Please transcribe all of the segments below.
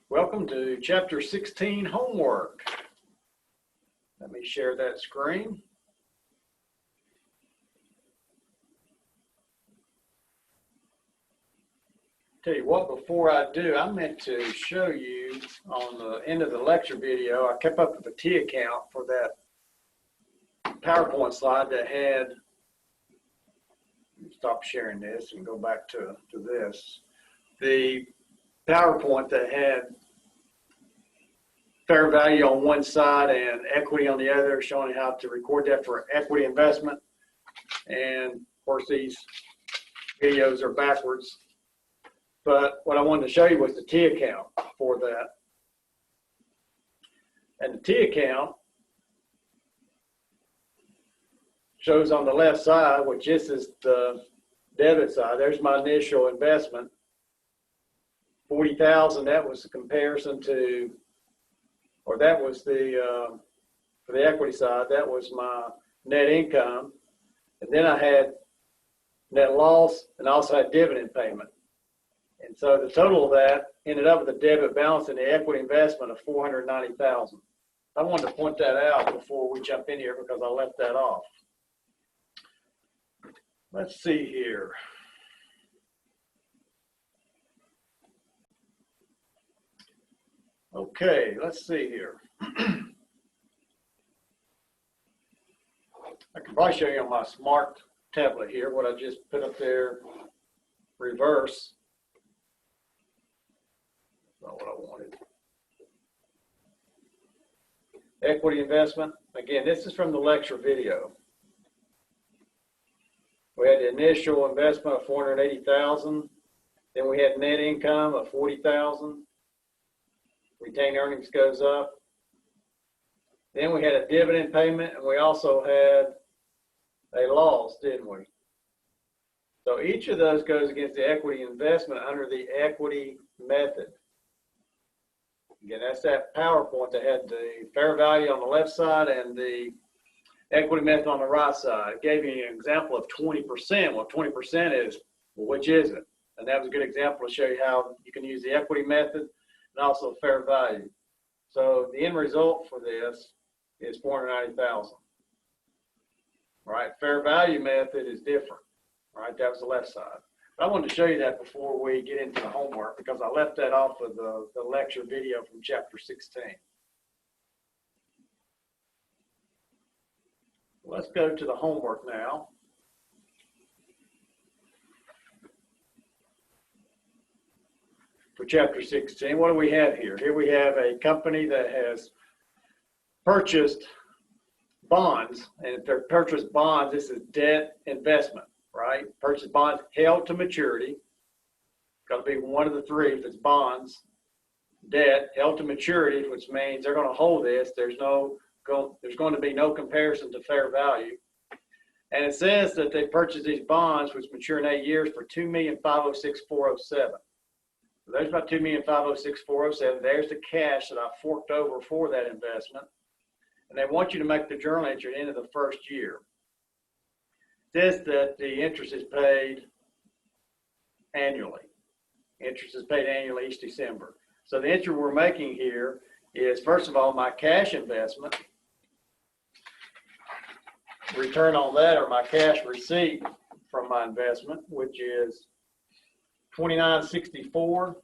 Welcome to Chapter 16 homework. Let me share that screen. Tell you what, before I do, I meant to show you on the end of the lecture video, I kept up with the T account for that PowerPoint slide that had, stop sharing this and go back to this. The PowerPoint that had fair value on one side and equity on the other, showing how to record that for equity investment. And of course, these videos are backwards. But what I wanted to show you was the T account for that. And the T account shows on the left side, which this is the debit side. There's my initial investment. 40,000, that was the comparison to, or that was the, for the equity side, that was my net income. And then I had net loss and also had dividend payment. And so the total of that ended up with a debit balance in the equity investment of 490,000. I wanted to point that out before we jump in here because I left that off. Let's see here. Okay, let's see here. I can probably show you on my smart tablet here what I just put up there, reverse. Not what I wanted. Equity investment. Again, this is from the lecture video. We had the initial investment of 480,000. Then we had net income of 40,000. Retained earnings goes up. Then we had a dividend payment, and we also had a loss, didn't we? So each of those goes against the equity investment under the equity method. Again, that's that PowerPoint that had the fair value on the left side and the equity method on the right side. It gave you an example of 20%. Well, 20% is, well, which is it? And that was a good example to show you how you can use the equity method and also fair value. So the end result for this is 490,000. Right? Fair value method is different. Right? That was the left side. But I wanted to show you that before we get into the homework because I left that off of the lecture video from chapter 16. Let's go to the homework now. For chapter 16, what do we have here? Here we have a company that has purchased bonds, and if they're purchased bonds, this is debt investment, right? Purchase bonds held to maturity. Got to be one of the three. If it's bonds, debt held to maturity, which means they're going to hold this. There's going to be no comparison to fair value. And it says that they purchased these bonds, which mature in 8 years, for $2,506,407. So there's about $2,506,407. There's the cash that I forked over for that investment. And they want you to make the journal entry at the end of the first year. It says that the interest is paid annually. Interest is paid annually each December. So the entry we're making here is, first of all, my cash investment. Return on that, or my cash receipt from my investment, which is $29.64.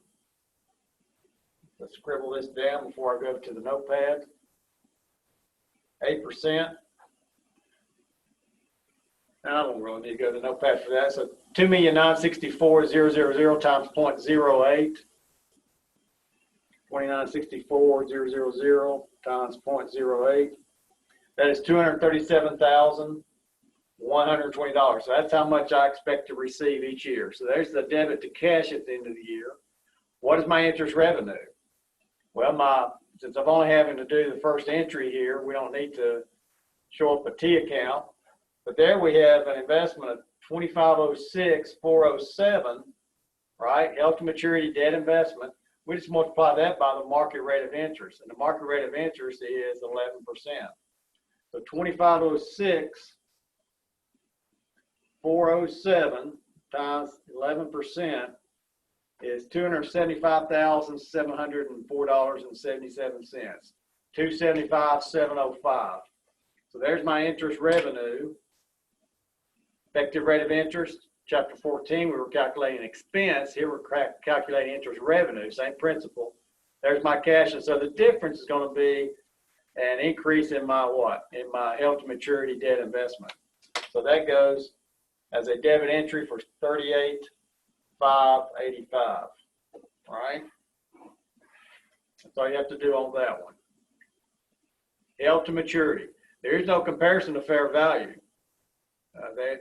Let's scribble this down before I go to the notepad. 8%. Now, I don't really need to go to the notepad for that. So 2,964,000 times 0.08. 2964,000 times 0.08. That is $237,120. So that's how much I expect to receive each year. So there's the debit to cash at the end of the year. What is my interest revenue? Well, since I'm only having to do the first entry here, we don't need to show up a T account. But there we have an investment of $2,506,407, right? Held to maturity debt investment. We just multiply that by the market rate of interest. And the market rate of interest is 11%. So 2,506,407 times 11% is $275,704.77. 275,705. So there's my interest revenue. Effective rate of interest, chapter 14, we were calculating expense. Here we're calculating interest revenue, same principle. There's my cash, and so the difference is going to be an increase in my what? In my held to maturity debt investment. So that goes as a debit entry for $38,585. All right? That's all you have to do on that one. Held to maturity. There is no comparison to fair value.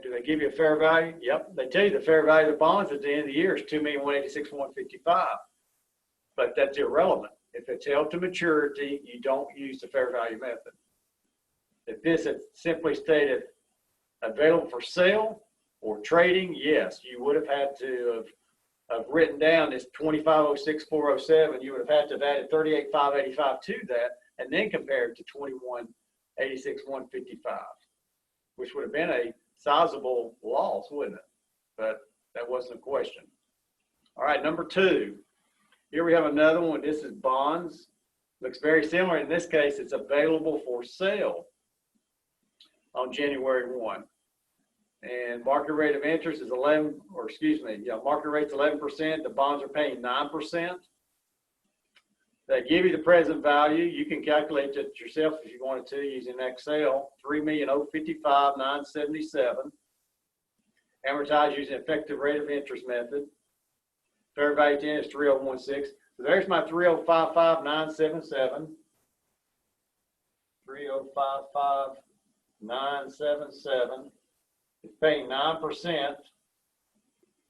Do they give you a fair value? Yep. They tell you the fair value of the bonds at the end of the year is $2,186,155. But that's irrelevant. If it's held to maturity, you don't use the fair value method. If this had simply stated available for sale or trading, yes, you would have had to have written down this 2506,407. You would have had to have added 38,585 to that and then compared it to 21,86,155, which would have been a sizable loss, wouldn't it? But that wasn't a question. All right, number 2. Here we have another one. This is bonds. Looks very similar. In this case, it's available for sale on January 1. And market rate of interest is market rate's 11%. The bonds are paying 9%. They give you the present value. You can calculate it yourself if you wanted to using Excel. $3,055,977. Amortized using effective rate of interest method. Fair value to end is 3016. So there's my 3055,977. 3055,977. It's paying 9%.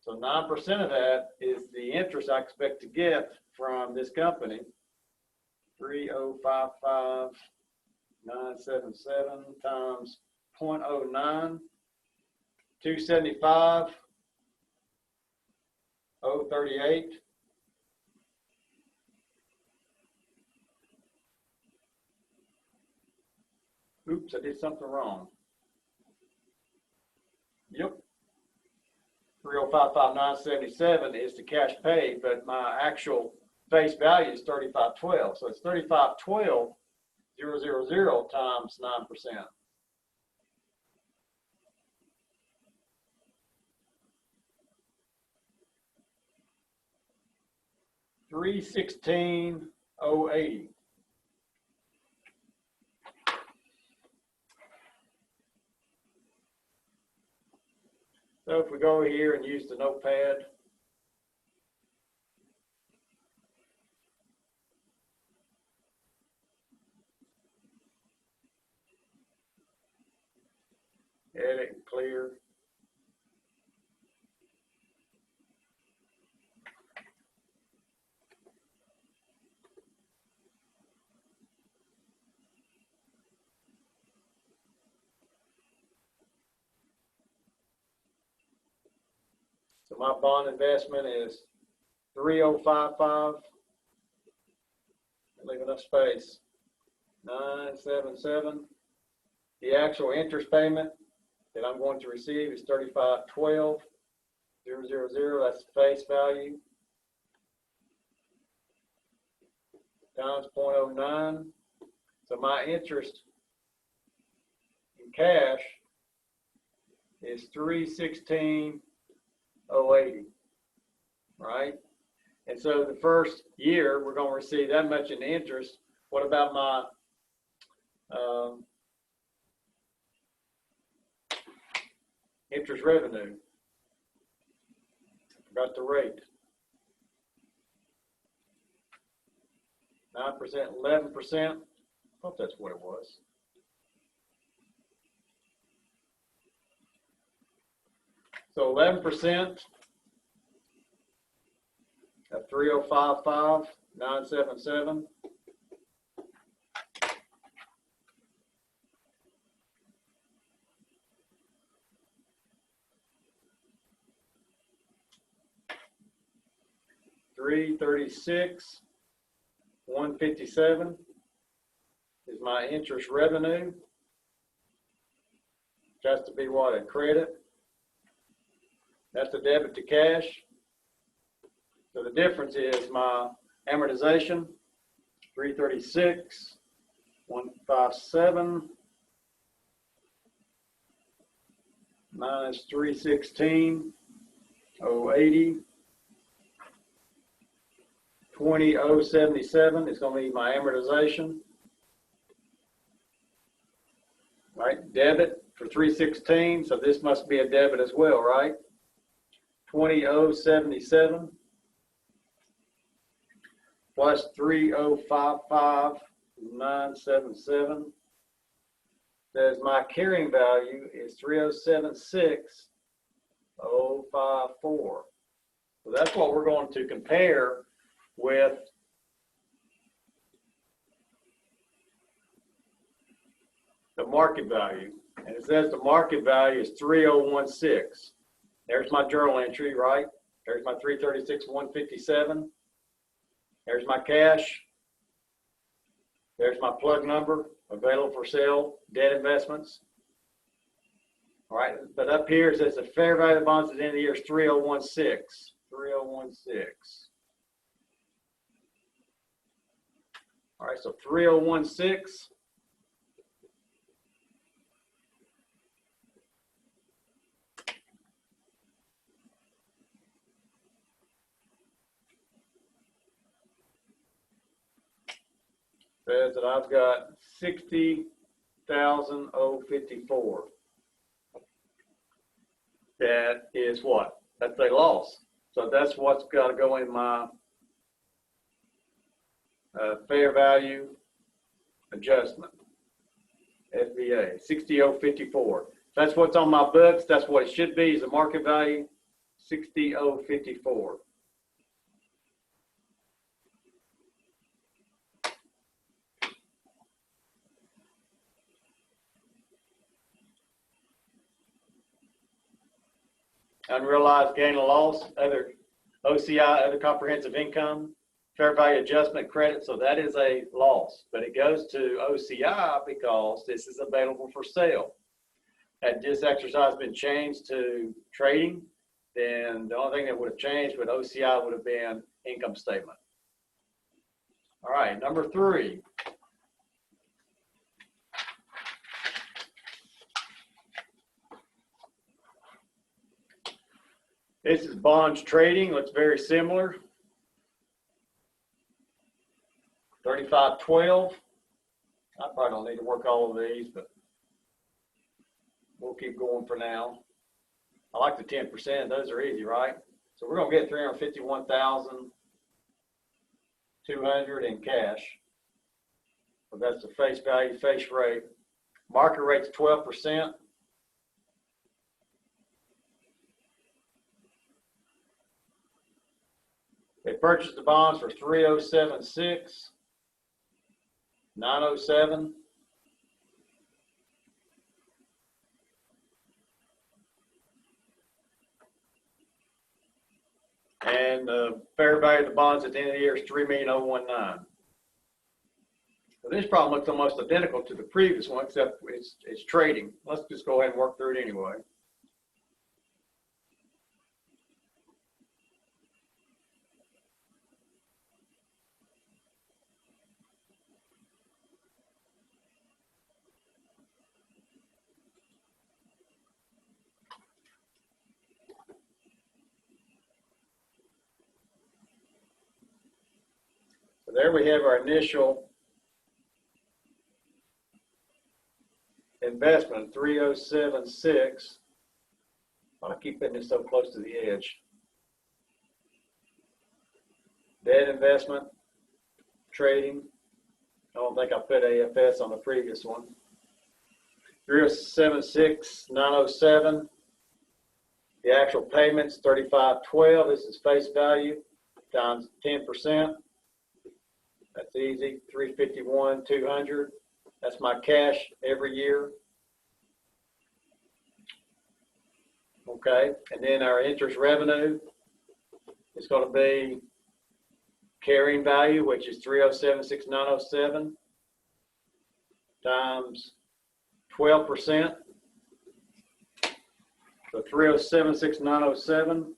So 9% of that is the interest I expect to get from this company. 3055,977 times 0.09, 275,038. Oops, I did something wrong. Yep. 3055,977 is the cash paid, but my actual face value is 3512. So it's 3512,000 times 9%. $316,080. So if we go here and use the notepad, edit and clear. So my bond investment is 3055. Leave enough space. 977. The actual interest payment that I'm going to receive is 3512,000. That's the face value. Times 0.09. So my interest in cash is 316,080, right? And so the first year we're going to receive that much in interest. What about my interest revenue? Forgot the rate. 9%, 11%. I thought that's what it was. So 11% of 3055,977. $336,157 is my interest revenue. Which has to be what? A credit. That's the debit to cash. So the difference is my amortization, 336, 157 minus 316, 080, 20077 is going to be my amortization. Right, debit for 316, so this must be a debit as well, right? 20077 plus 3055977 says my carrying value is 3076054. So that's what we're going to compare with the market value. And it says the market value is 3016. There's my journal entry, right? There's my 336,157. There's my cash. There's my plug number, available for sale, debt investments. All right, but up here it says the fair value of the bonds at the end of the year is 3016. 3016. All right, so 3016. Says that I've got 60,054. That is what? That's a loss. So that's what's got to go in my fair value adjustment. FVA, 60,054. That's what's on my books. That's what it should be, is the market value, 60,054. Unrealized gain or loss, other OCI, other comprehensive income, fair value adjustment credit. So that is a loss, but it goes to OCI because this is available for sale. Had this exercise been changed to trading, then the only thing that would have changed with OCI would have been income statement. All right, number 3. This is bonds trading. Looks very similar. 3512. I probably don't need to work all of these, but we'll keep going for now. I like the 10%. Those are easy, right? So we're going to get 351,200 in cash. So that's the face value, face rate. Market rate's 12%. They purchased the bonds for 307,697. And the fair value of the bonds at the end of the year is 3,019,019. So this problem looks almost identical to the previous one, except it's trading. Let's just go ahead and work through it anyway. So there we have our initial investment, 3076. I keep putting this so close to the edge. Debt investment, trading. I don't think I put AFS on the previous one. 307,697. The actual payments, 3512. This is face value times 10%. That's easy. 351,200. That's my cash every year. Okay, and then our interest revenue is going to be carrying value, which is 307,697 times 12%. So 307,697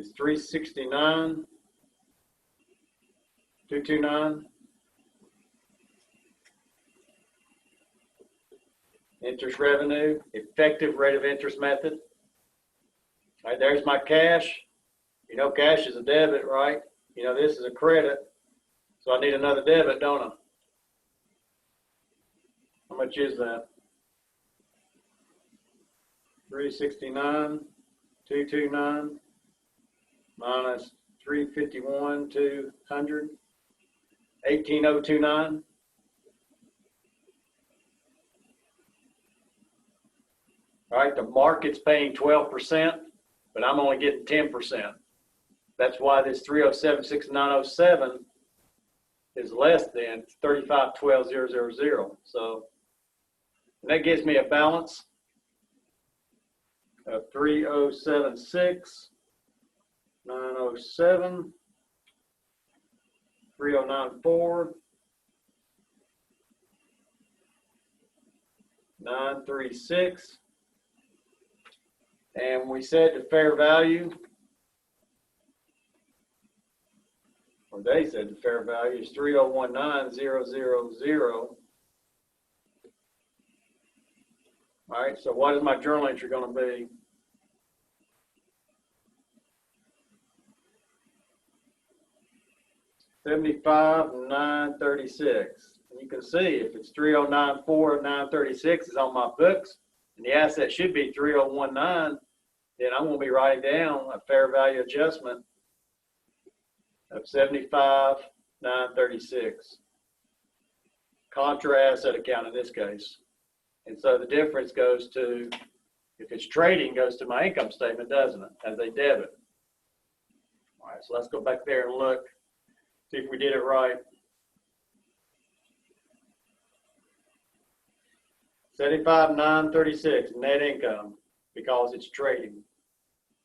is 369,229. Interest revenue, effective rate of interest method. All right, there's my cash. You know, cash is a debit, right? You know, this is a credit. So I need another debit, don't I? How much is that? 369,229 minus 351,200, 18,029. All right, the market's paying 12%, but I'm only getting 10%. That's why this 307,6907 is less than 35,12,000. So that gives me a balance of 307,6,907, 3,094, 936. And we said the fair value, or they said the fair value is 3019000. All right, so what is my journal entry going to be? $75,936. And you can see if it's 3094936 is on my books, and the asset should be 3019, then I'm going to be writing down a fair value adjustment of 75,936. Contra asset account in this case. And so the difference goes to, if it's trading, goes to my income statement, doesn't it, as a debit. All right, so let's go back there and look, see if we did it right. 75,936 net income because it's trading.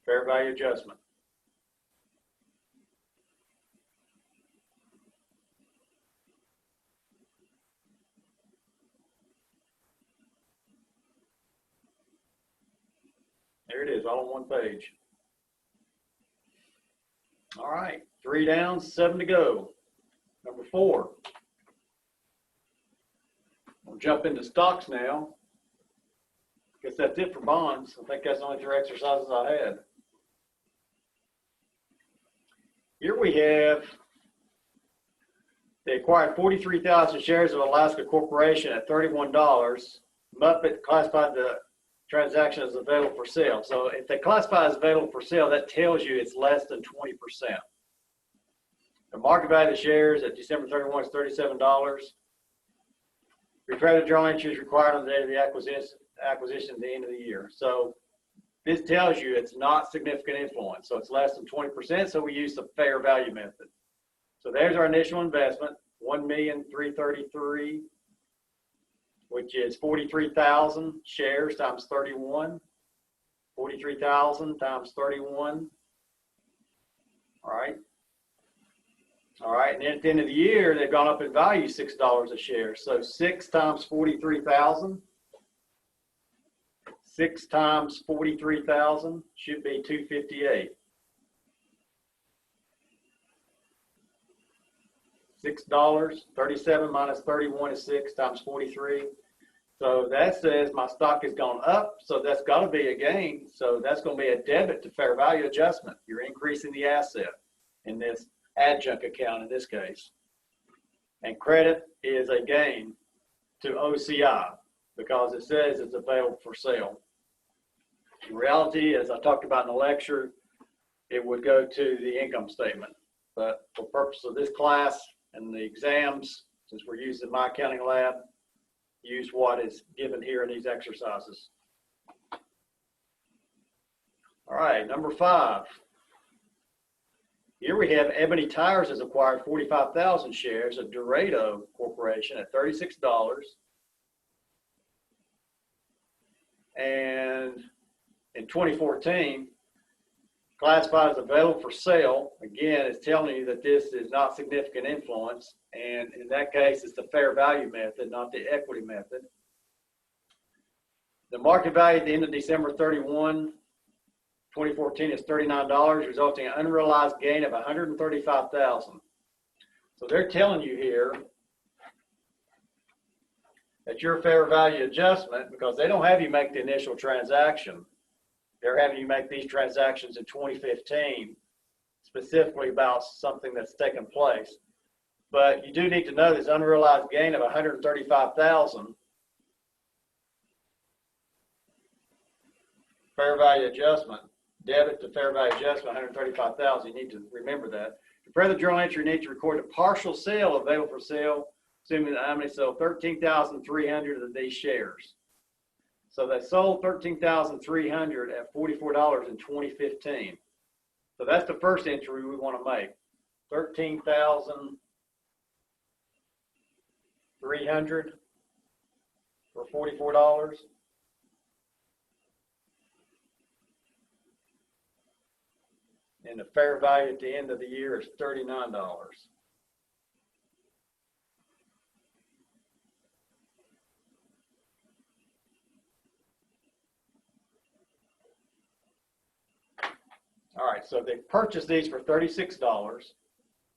Fair value adjustment. There it is, all on one page. All right, 3 down, 7 to go. Number 4. We'll jump into stocks now. Guess that's it for bonds. I think that's the only 3 exercises I had. Here we have, they acquired 43,000 shares of Alaska Corporation at $31. Muppet classified the transaction as available for sale. So if they classify as available for sale, that tells you it's less than 20%. The market value of the shares at December 31 is $37. Prepare the journal entries required on the date of the acquisition at the end of the year. So this tells you it's not significant influence. So it's less than 20%. So we use the fair value method. So there's our initial investment, $1,333,000, which is 43,000 shares times 31. 43,000 times 31. All right. All right, and then at the end of the year, they've gone up in value $6 a share. So 6 times 43,000. 6 times 43,000 should be 258. $6, 37 minus 31 is 6 times 43. So that says my stock has gone up, so that's got to be a gain. So that's going to be a debit to fair value adjustment. You're increasing the asset in this adjunct account in this case. And credit is a gain to OCI because it says it's available for sale. In reality, as I talked about in the lecture, it would go to the income statement. But for purpose of this class and the exams, since we're using my accounting lab, use what is given here in these exercises. All right, number 5. Here we have Ebony Tires has acquired 45,000 shares of Dorado Corporation at $36. And in 2014, classified as available for sale. Again, it's telling you that this is not significant influence. And in that case, it's the fair value method, not the equity method. The market value at the end of December 31, 2014 is $39, resulting in an unrealized gain of $135,000. So they're telling you here that your fair value adjustment, because they don't have you make the initial transaction, they're having you make these transactions in 2015, specifically about something that's taken place. But you do need to know this unrealized gain of $135,000. Fair value adjustment, debit to fair value adjustment, $135,000. You need to remember that. To prepare the journal entry, you need to record a partial sale available for sale, assuming that Omni sold 13,300 of these shares. So they sold 13,300 at $44 in 2015. So that's the first entry we want to make. 13,300 for $44. And the fair value at the end of the year is $39. All right, so they purchased these for $36,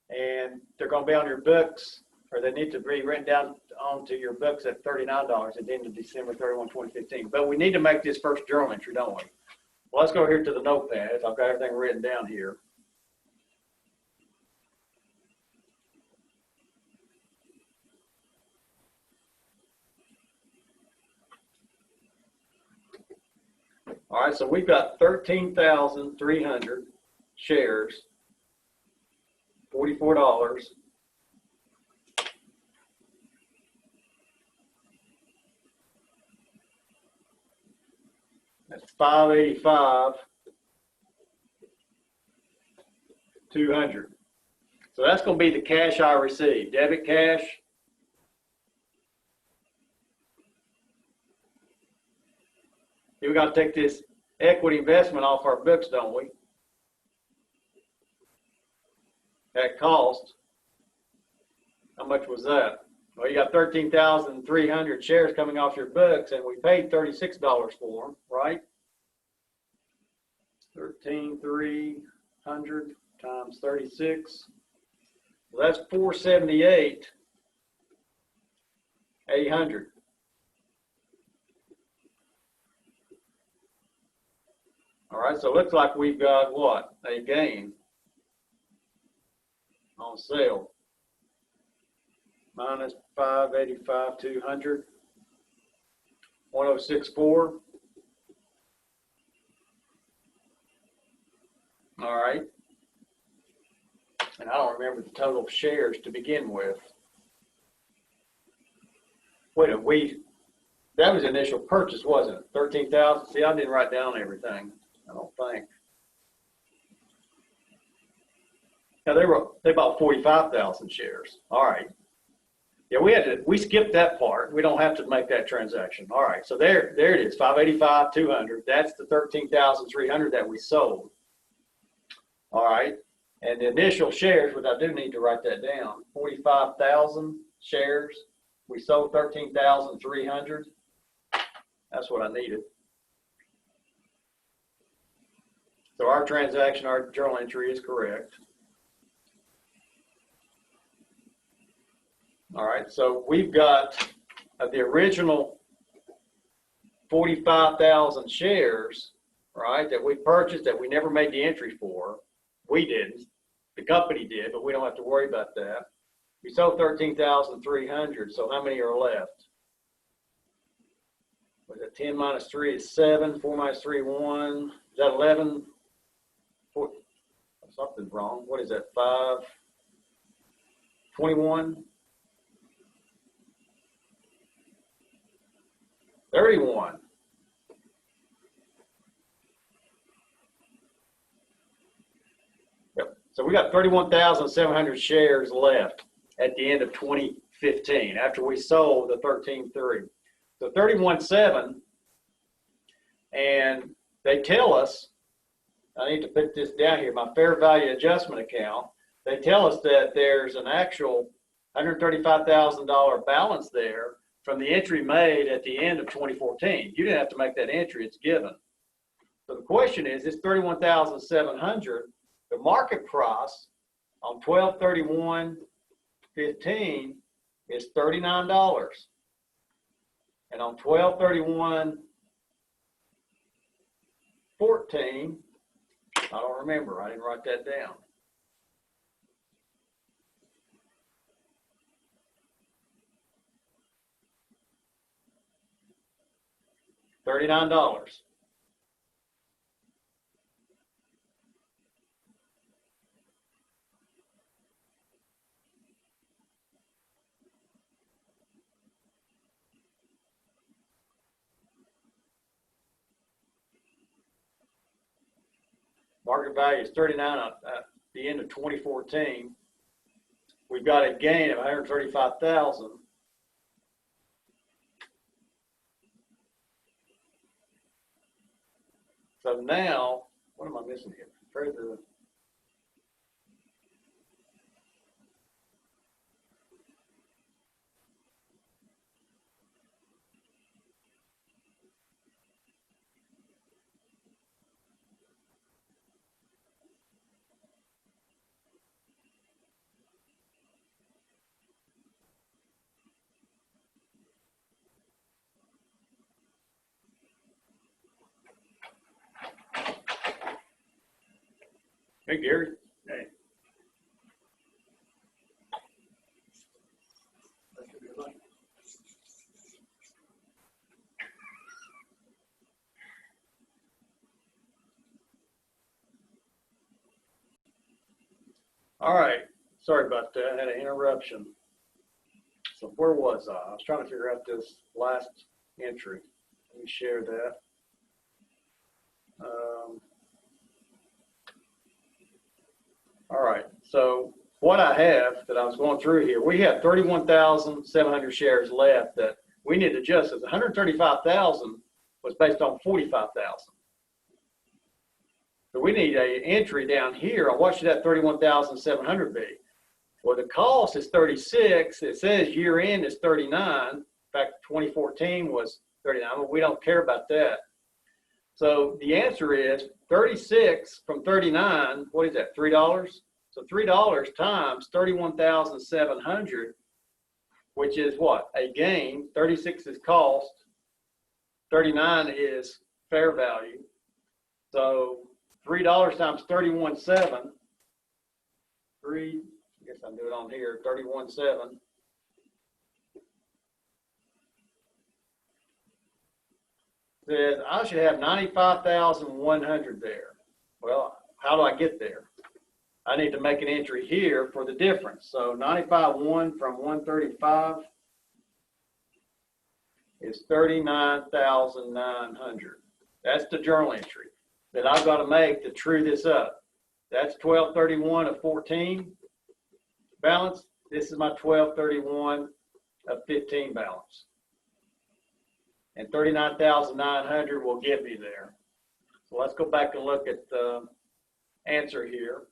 and they're going to be on your books, or they need to be written down onto your books at $39 at the end of December 31, 2015. But we need to make this first journal entry, don't we? Well, let's go here to the notepad. I've got everything written down here. All right, so we've got 13,300 shares, $44. That's $585, $200. So that's going to be the cash I received. Debit cash. We got to take this equity investment off our books, don't we? At cost. How much was that? Well, you got 13,300 shares coming off your books, and we paid $36 for them, right? 13,300 times 36. Well, that's 478, 800. All right, so it looks like we've got what? A gain on sale. Minus 585, 200, 1064. All right. And I don't remember the total shares to begin with. Wait, that was the initial purchase, wasn't it? 13,000. See, I didn't write down everything, I don't think. Now they bought 45,000 shares. All right. Yeah, we skipped that part. We don't have to make that transaction. All right, so there it is, 585, 200. That's the 13,300 that we sold. All right, and the initial shares, which I do need to write that down, 45,000 shares. We sold 13,300. That's what I needed. So our transaction, our journal entry is correct. All right, so we've got the original 45,000 shares, right, that we purchased that we never made the entry for. We didn't. The company did, but we don't have to worry about that. We sold 13,300, so how many are left? Was it 10 minus 3 is 7, 4 minus 3, 1. Is that 11? 4, something's wrong. What is that, 5? 21? 31. Yep. So we got 31,700 shares left at the end of 2015 after we sold the 13.3. So 31.7, and they tell us, I need to put this down here, my fair value adjustment account, they tell us that there's an actual $135,000 balance there from the entry made at the end of 2014. You didn't have to make that entry, it's given. So the question is, this 31,700, the market price on 12/31/15 is $39. And on 12/31/14, I don't remember, I didn't write that down. $39. Market value is 39 at the end of 2014. We've got a gain of 135,000. So now, what am I missing here? Further. Hey, Gary. Hey. All right. Sorry about that. I had an interruption. So where was I? I was trying to figure out this last entry. Let me share that. All right, so what I have that I was going through here, we have 31,700 shares left that we need to adjust. 135,000 was based on 45,000. So we need an entry down here on what should that 31,700 be? Well, the cost is 36. It says year end is 39. In fact, 2014 was 39, but we don't care about that. So the answer is 36 from 39, what is that, $3? So $3 times 31,700, which is what? A gain. 36 is cost, 39 is fair value. So $3 times 31.7, I guess I'll do it on here, 31.7. Says I should have 95,100 there. Well, how do I get there? I need to make an entry here for the difference. So 95.1 from 135 is 39,900. That's the journal entry that I've got to make to true this up. That's 12/31/14 balance. This is my 12/31/15 balance. And 39,900 will get me there. So let's go back and look at the answer here.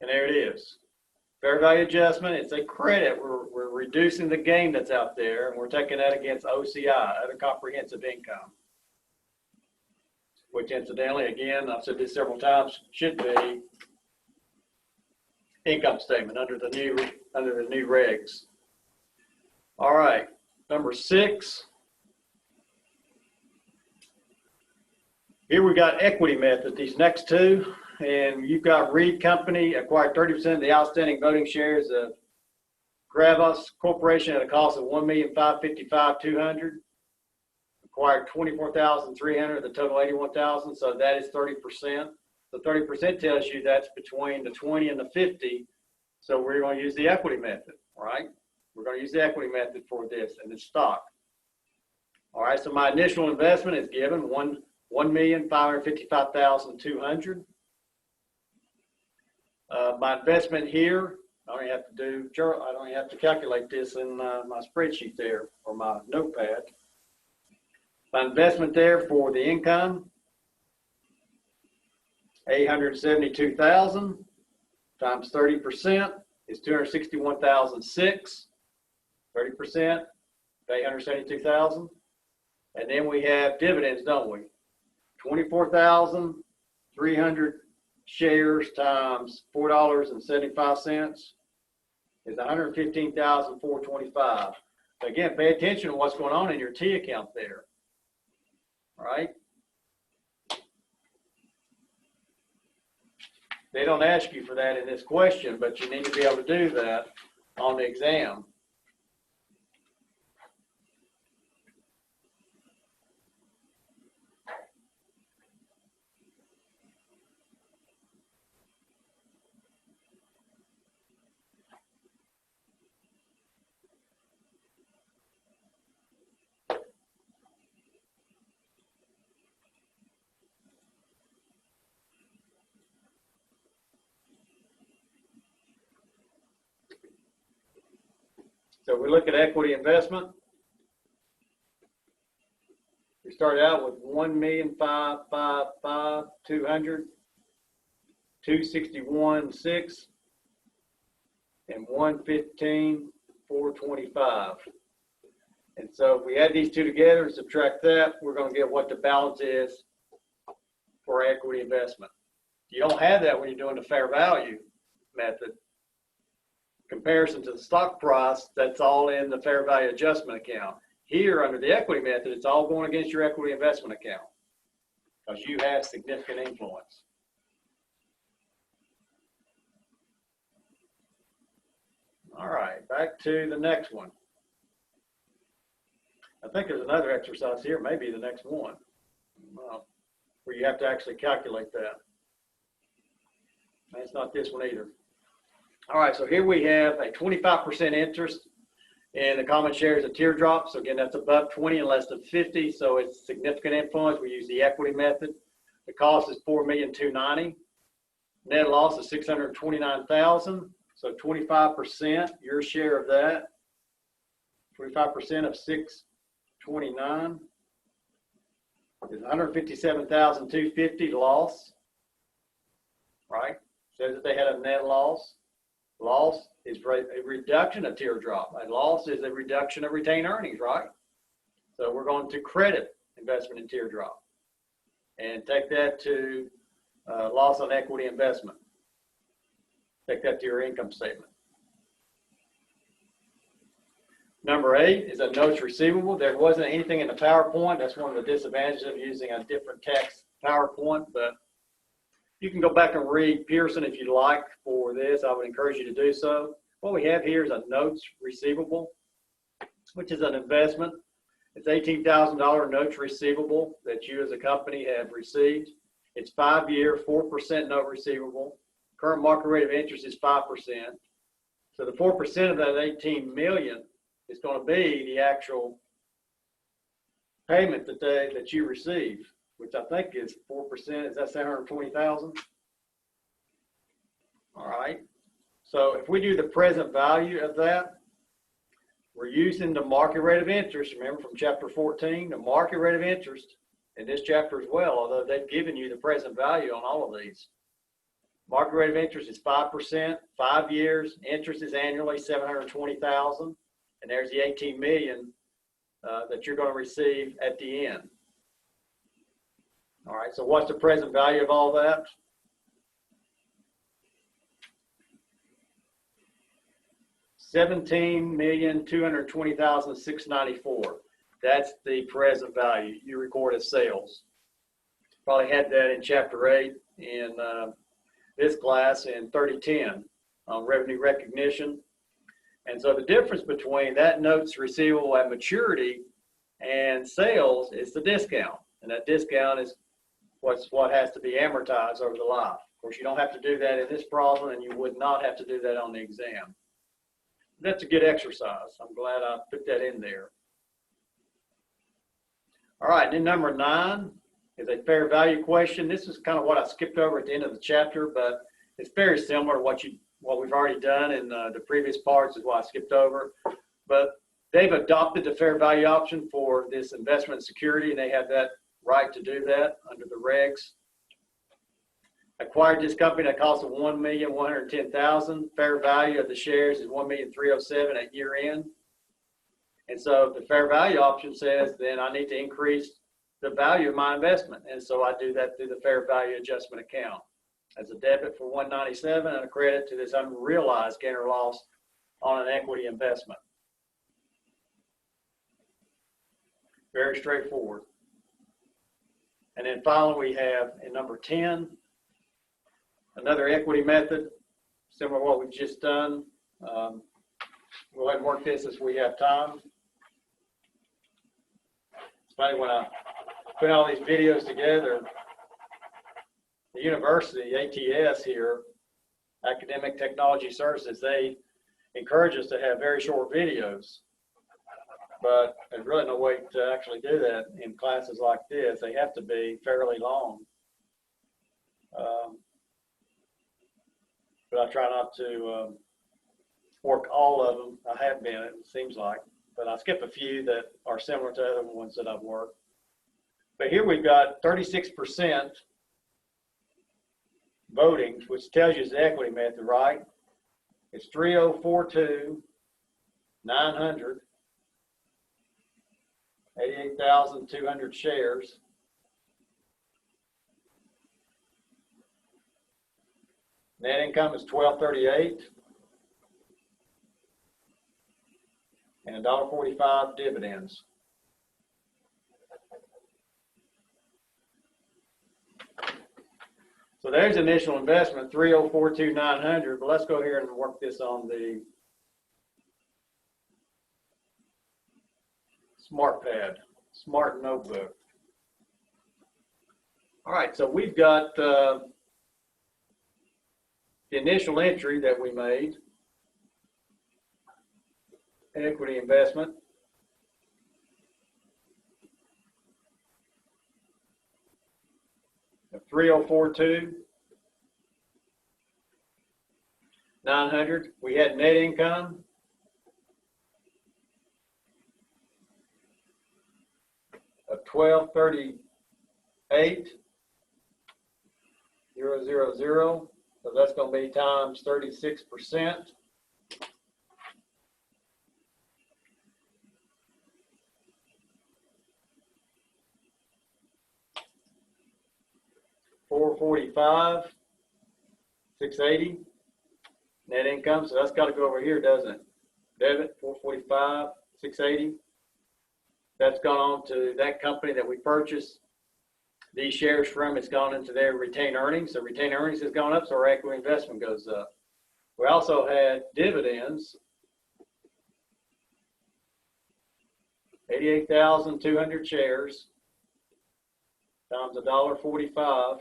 And there it is. Fair value adjustment, it's a credit. We're reducing the gain that's out there, and we're taking that against OCI, other comprehensive income. Which incidentally, again, I've said this several times, should be income statement under the new regs. All right, number 6. Here we got equity method, these next two, and you've got Reed Company acquired 30% of the outstanding voting shares of Gravos Corporation at a cost of $1,555,200. Acquired 24,300, the total 81,000, so that is 30%. So 30% tells you that's between the 20 and the 50. So we're going to use the equity method, right? We're going to use the equity method for this, and it's stock. All right, so my initial investment is given $1,555,200. My investment here, I don't even have to calculate this in my spreadsheet there or my notepad. My investment there for the income, $872,000 times 30% is $261,006. 30%, $872,000. And then we have dividends, don't we? 24,300 shares times $4.75 is 115,425. Again, pay attention to what's going on in your T account there. All right. They don't ask you for that in this question, but you need to be able to do that on the exam. So we look at equity investment. We started out with 1,555,200, 261,600, and 115,425. And so if we add these two together and subtract that, we're going to get what the balance is for equity investment. You don't have that when you're doing the fair value method. Comparison to the stock price, that's all in the fair value adjustment account. Here, under the equity method, it's all going against your equity investment account because you have significant influence. All right, back to the next one. I think there's another exercise here, maybe the next one, where you have to actually calculate that. And it's not this one either. All right, so here we have a 25% interest in the common shares of Teardrop. So again, that's above 20 and less than 50. So it's significant influence. We use the equity method. The cost is $4,290,000. Net loss is $629,000. So 25%, your share of that. 25% of 629 is $157,250 loss. Right? Says that they had a net loss. Loss is a reduction of Teardrop. A loss is a reduction of retained earnings, right? So we're going to credit investment in Teardrop and take that to loss on equity investment. Take that to your income statement. Number 8 is a notes receivable. There wasn't anything in the PowerPoint. That's one of the disadvantages of using a different text PowerPoint, but you can go back and read Pearson if you like for this. I would encourage you to do so. What we have here is a notes receivable, which is an investment. It's $18,000 notes receivable that you as a company have received. It's 5-year, 4% note receivable. Current market rate of interest is 5%. So the 4% of that $18 million is going to be the actual payment that you receive, which I think is 4%. Is that $720,000? All right. So if we do the present value of that, we're using the market rate of interest. Remember from chapter 14, the market rate of interest in this chapter as well, although they've given you the present value on all of these. Market rate of interest is 5%, 5 years. Interest is annually $720,000, and there's the $18 million that you're going to receive at the end. All right, so what's the present value of all that? $17,220,694. That's the present value you record as sales. Probably had that in chapter 8 in this class in 3010 on revenue recognition. And so the difference between that notes receivable at maturity and sales is the discount. And that discount is what has to be amortized over the life. Of course, you don't have to do that in this problem, and you would not have to do that on the exam. That's a good exercise. I'm glad I put that in there. All right, then number 9 is a fair value question. This is kind of what I skipped over at the end of the chapter, but it's very similar to what we've already done in the previous parts is what I skipped over. But they've adopted the fair value option for this investment security, and they have that right to do that under the regs. Acquired this company at a cost of $1,110,000. Fair value of the shares is $1,307,000 at year end. And so the fair value option says then I need to increase the value of my investment. And so I do that through the fair value adjustment account as a debit for 197 and a credit to this unrealized gain or loss on an equity investment. Very straightforward. And then finally, we have in number 10, another equity method, similar to what we've just done. We'll go ahead and work this as we have time. It's funny, when I put all these videos together, the university, ATS here, Academic Technology Services, they encourage us to have very short videos. But there's really no way to actually do that in classes like this. They have to be fairly long. But I try not to work all of them. I have been, it seems like. But I skip a few that are similar to other ones that I've worked. But here we've got 36% voting, which tells you it's the equity method, right? It's 3,042,900. 88,200 shares. Net income is $12.38 and $1.45 dividends. So there's initial investment, 3,042,900. But let's go here and work this on the Smart Pad, Smart Notebook. All right, so we've got the initial entry that we made, equity investment. Of 3,042,900. We had net income of 1238,000. So that's going to be times 36%. $445,680 net income. So that's got to go over here, doesn't it? Debit $445,680. That's gone on to that company that we purchased these shares from. It's gone into their retained earnings. So retained earnings has gone up, so our equity investment goes up. We also had dividends, 88,200 shares times $1.45.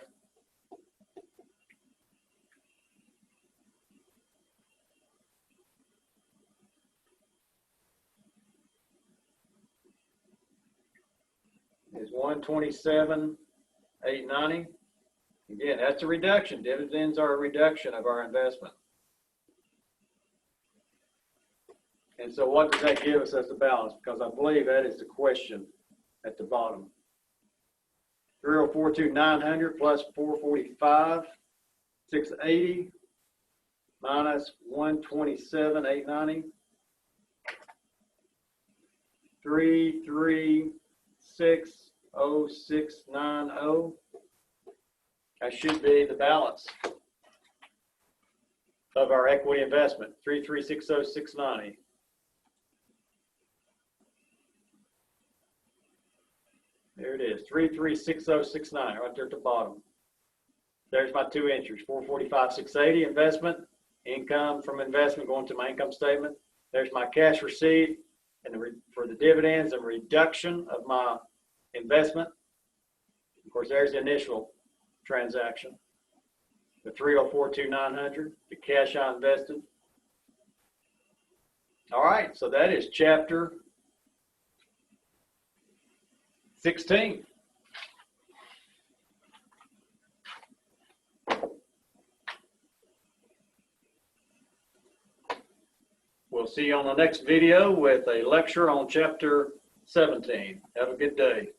Is 127,890. Again, that's a reduction. Dividends are a reduction of our investment. And so what does that give us as the balance? Because I believe that is the question at the bottom. 3,042,900 plus 445,680 minus 127,890. 336,0690. That should be the balance of our equity investment, 336,0690. There it is, 336,0690, right there at the bottom. There's my two entries, 445,680 investment, income from investment going to my income statement. There's my cash receipt and for the dividends and reduction of my investment. Of course, there's the initial transaction, the 3,042,900, the cash I invested. All right, so that is chapter 16. We'll see you on the next video with a lecture on chapter 17. Have a good day.